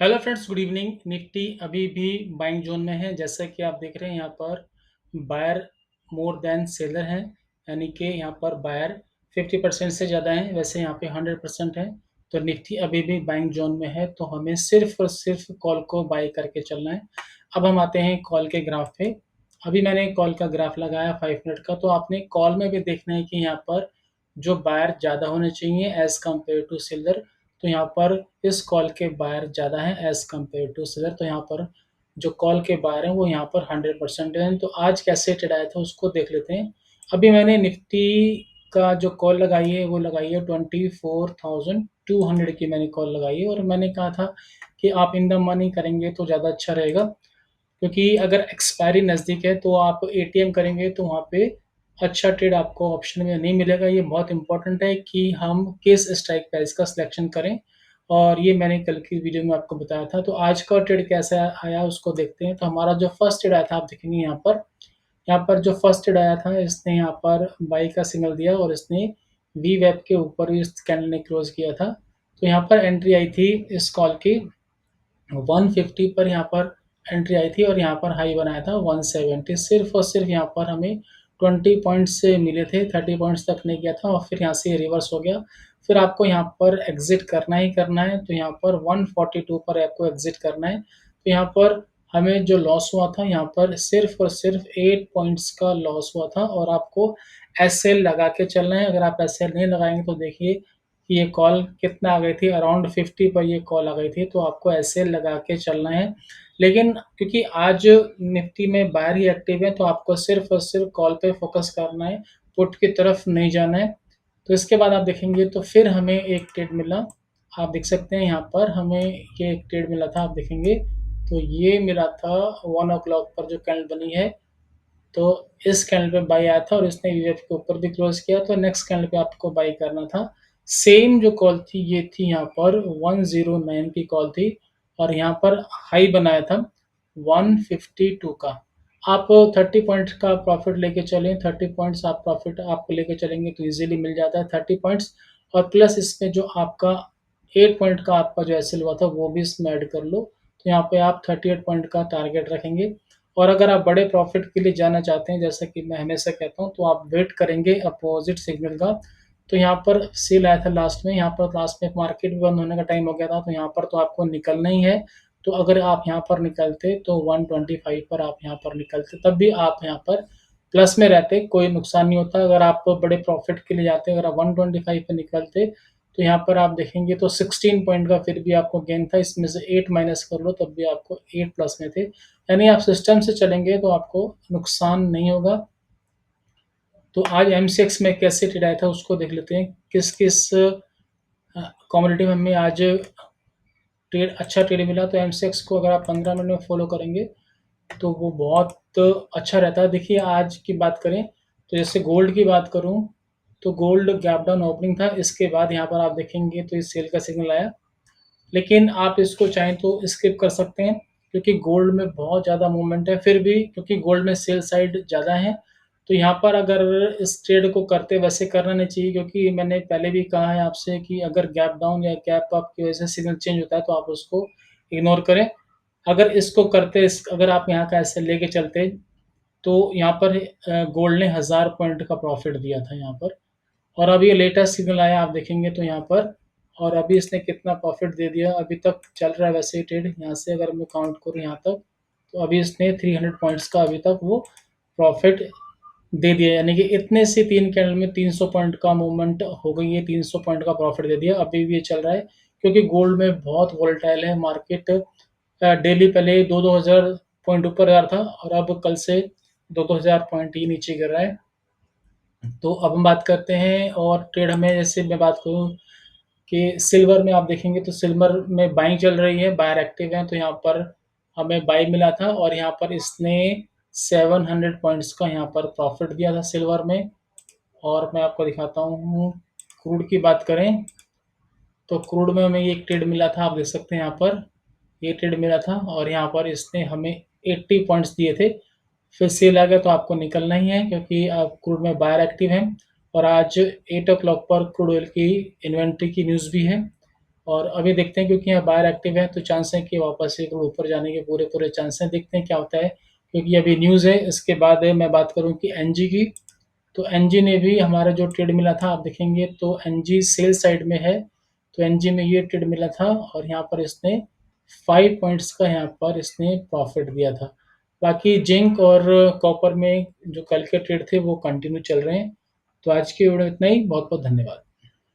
Hello friends, good evening. Nifty अभी भी buying zone में है। जैसा कि आप देख रहे हैं, यहाँ पर बायर मोर देन सेलर है, यानी कि यहाँ पर बायर 50% से ज़्यादा है। वैसे यहाँ पे 100% है। तो निफ्टी अभी भी बाइंग जोन में है, तो हमें सिर्फ और सिर्फ कॉल को बाई करके चलना है। अब हम आते हैं कॉल के ग्राफ पे। अभी मैंने कॉल का ग्राफ लगाया 5 मिनट का, तो आपने कॉल में भी देखना है कि यहाँ पर जो बायर ज़्यादा होने चाहिए एज़ कम्पेयर टू सेलर। तो यहाँ पर इस कॉल के बायर ज़्यादा हैं एज़ कम्पेयर टू सेलर। तो यहाँ पर जो कॉल के बायर हैं वो यहाँ पर 100% हैं। तो आज कैसे ट्रेड आया था उसको देख लेते हैं। अभी मैंने निफ्टी का जो कॉल लगाई है वो लगाई है 24,200 की मैंने कॉल लगाई है, और मैंने कहा था कि आप इन द मनी करेंगे तो ज़्यादा अच्छा रहेगा, क्योंकि अगर एक्सपायरी नज़दीक है तो आप एटीएम करेंगे तो वहाँ पे अच्छा ट्रेड आपको ऑप्शन में नहीं मिलेगा। ये बहुत इंपॉर्टेंट है कि हम किस स्ट्राइक प्राइस का सिलेक्शन करें, और ये मैंने कल की वीडियो में आपको बताया था। तो आज का ट्रेड कैसा आया उसको देखते हैं। तो हमारा जो फर्स्ट ट्रेड आया था, आप देखेंगे यहाँ पर जो फर्स्ट ट्रेड आया था, इसने यहाँ पर बाई का सिग्नल दिया और इसने वी वेब के ऊपर इस कैंडल ने क्लोज किया था। तो यहाँ पर एंट्री आई थी इस कॉल की 150 पर, यहाँ पर एंट्री आई थी और यहाँ पर हाई बनाया था 170। सिर्फ और सिर्फ यहाँ पर हमें 20 पॉइंट्स से मिले थे, 30 पॉइंट्स तक नहीं गया था, और फिर यहाँ से रिवर्स हो गया। फिर आपको यहाँ पर एग्जिट करना ही करना है। तो यहाँ पर 142 पर आपको एग्जिट करना है। तो यहाँ पर हमें जो लॉस हुआ था, यहाँ पर सिर्फ और सिर्फ 8 पॉइंट्स का लॉस हुआ था, और आपको एस एल लगा के चलना है। अगर आप एस एल नहीं लगाएंगे तो देखिए कि ये कॉल कितना आ गई थी, अराउंड 50 पर ये कॉल आ गई थी। तो आपको ऐसे लगा के चलना है। लेकिन क्योंकि आज निफ्टी में बाहर ही एक्टिव है, तो आपको सिर्फ और सिर्फ कॉल पे फोकस करना है, पुट की तरफ नहीं जाना है। तो इसके बाद आप देखेंगे तो फिर हमें एक ट्रेड मिला। आप देख सकते हैं यहाँ पर हमें ये एक ट्रेड मिला था, आप देखेंगे तो ये मिला था 1 o'clock पर जो कैंडल बनी है। तो इस कैंडल पे बाई आया था और इसने वीएफ के ऊपर भी क्लोज किया। तो नेक्स्ट कैंडल पे आपको बाई करना था। सेम जो कॉल थी ये थी यहाँ पर 109 की कॉल थी, और यहाँ पर हाई बनाया था 152 का। आप 30 पॉइंट्स का प्रॉफिट लेके चलें, 30 पॉइंट्स आप प्रॉफिट आपको लेके चलेंगे तो इजीली मिल जाता है 30 पॉइंट्स। और प्लस इसमें जो आपका 8 पॉइंट का आपका जो एसएल हुआ था वो भी इसमें ऐड कर लो। तो यहाँ पे आप 38 पॉइंट का टारगेट रखेंगे। और अगर आप बड़े प्रॉफिट के लिए जाना चाहते हैं, जैसा कि मैं हमेशा कहता हूँ, तो आप वेट करेंगे अपोजिट सिग्नल का। तो यहाँ पर सेल आया था लास्ट में, यहाँ पर लास्ट में मार्केट भी बंद होने का टाइम हो गया था, तो यहाँ पर तो आपको निकलना ही है। तो अगर आप यहाँ पर निकलते तो 125 पर आप यहाँ पर निकलते, तब भी आप यहाँ पर प्लस में रहते, कोई नुकसान नहीं होता। अगर आप बड़े प्रॉफिट के लिए जाते, अगर आप 125 पे निकलते तो यहाँ पर आप देखेंगे तो 16 पॉइंट का फिर भी आपको गेन था। इसमें से 8 माइनस कर लो तब भी आपको 8 प्लस में थे। यानी आप सिस्टम से चलेंगे तो आपको नुकसान नहीं होगा। तो आज एमसीएक्स में कैसे ट्रेड आया था उसको देख लेते हैं। किस किस कमोडिटी में हमें आज ट्रेड अच्छा ट्रेड मिला। तो एमसीएक्स को अगर आप 15 मिनट में फॉलो करेंगे तो वो बहुत अच्छा रहता है। देखिए आज की बात करें तो जैसे गोल्ड की बात करूं, तो गोल्ड गैप डाउन ओपनिंग था, इसके बाद यहाँ पर आप देखेंगे तो इस सेल का सिग्नल आया। लेकिन आप इसको चाहें तो स्किप कर सकते हैं, क्योंकि गोल्ड में बहुत ज़्यादा मूवमेंट है। फिर भी क्योंकि गोल्ड में सेल साइड ज़्यादा है, तो यहाँ पर अगर इस ट्रेड को करते वैसे करना नहीं चाहिए, क्योंकि मैंने पहले भी कहा है आपसे कि अगर गैप डाउन या गैप अप की वजह से सिग्नल चेंज होता है तो आप उसको इग्नोर करें। अगर इसको करते, अगर आप यहाँ का ऐसे लेके चलते, तो यहाँ पर गोल्ड ने 1000 पॉइंट का प्रॉफिट दिया था यहाँ पर। और अभी ये लेटेस्ट सिग्नल आया, आप देखेंगे तो यहाँ पर, और अभी इसने कितना प्रॉफिट दे दिया। अभी तक चल रहा है वैसे ही ट्रेड, यहाँ से अगर मैं काउंट करूँ यहाँ तक, तो अभी इसने 300 पॉइंट्स का अभी तक वो प्रॉफिट दे दिया। यानी कि इतने से 3 कैंडल में 300 पॉइंट का मूवमेंट हो गई है, 300 पॉइंट का प्रॉफिट दे दिया। अभी भी ये चल रहा है, क्योंकि गोल्ड में बहुत वोलेटाइल है मार्केट। डेली पहले 2-2000 पॉइंट ऊपर जा रहा था, और अब कल से 2-2000 पॉइंट ही नीचे गिर रहा है। तो अब हम बात करते हैं और ट्रेड हमें, जैसे मैं बात करूँ कि सिल्वर में आप देखेंगे तो सिल्वर में बाइंग चल रही है, बायर एक्टिव है। तो यहाँ पर हमें बाई मिला था, और यहाँ पर इसने 700 पॉइंट्स का यहाँ पर प्रॉफिट दिया था सिल्वर में। और मैं आपको दिखाता हूँ, क्रूड की बात करें तो क्रूड में हमें ये एक ट्रेड मिला था, आप देख सकते हैं यहाँ पर ये ट्रेड मिला था, और यहाँ पर इसने हमें 80 पॉइंट्स दिए थे। फिर सेल आ गया तो आपको निकलना ही है, क्योंकि आप क्रूड में बायर एक्टिव हैं। और आज 8 o'clock पर क्रूड ऑयल की इन्वेंट्री की न्यूज़ भी है। और अभी देखते हैं क्योंकि यहाँ बायर एक्टिव है तो चांस है कि वापस एक ऊपर जाने के पूरे चांस हैं। देखते हैं क्या होता है क्योंकि अभी न्यूज़ है। इसके बाद मैं बात करूँ कि एनजी की, तो एनजी ने भी हमारा जो ट्रेड मिला था आप देखेंगे तो एनजी सेल साइड में है। तो एनजी में ये ट्रेड मिला था और यहाँ पर इसने 5 पॉइंट्स का यहाँ पर इसने प्रॉफिट दिया था। बाकी जिंक और कॉपर में जो कल के ट्रेड थे वो कंटिन्यू चल रहे हैं। तो आज की वीडियो में इतना ही। बहुत बहुत धन्यवाद।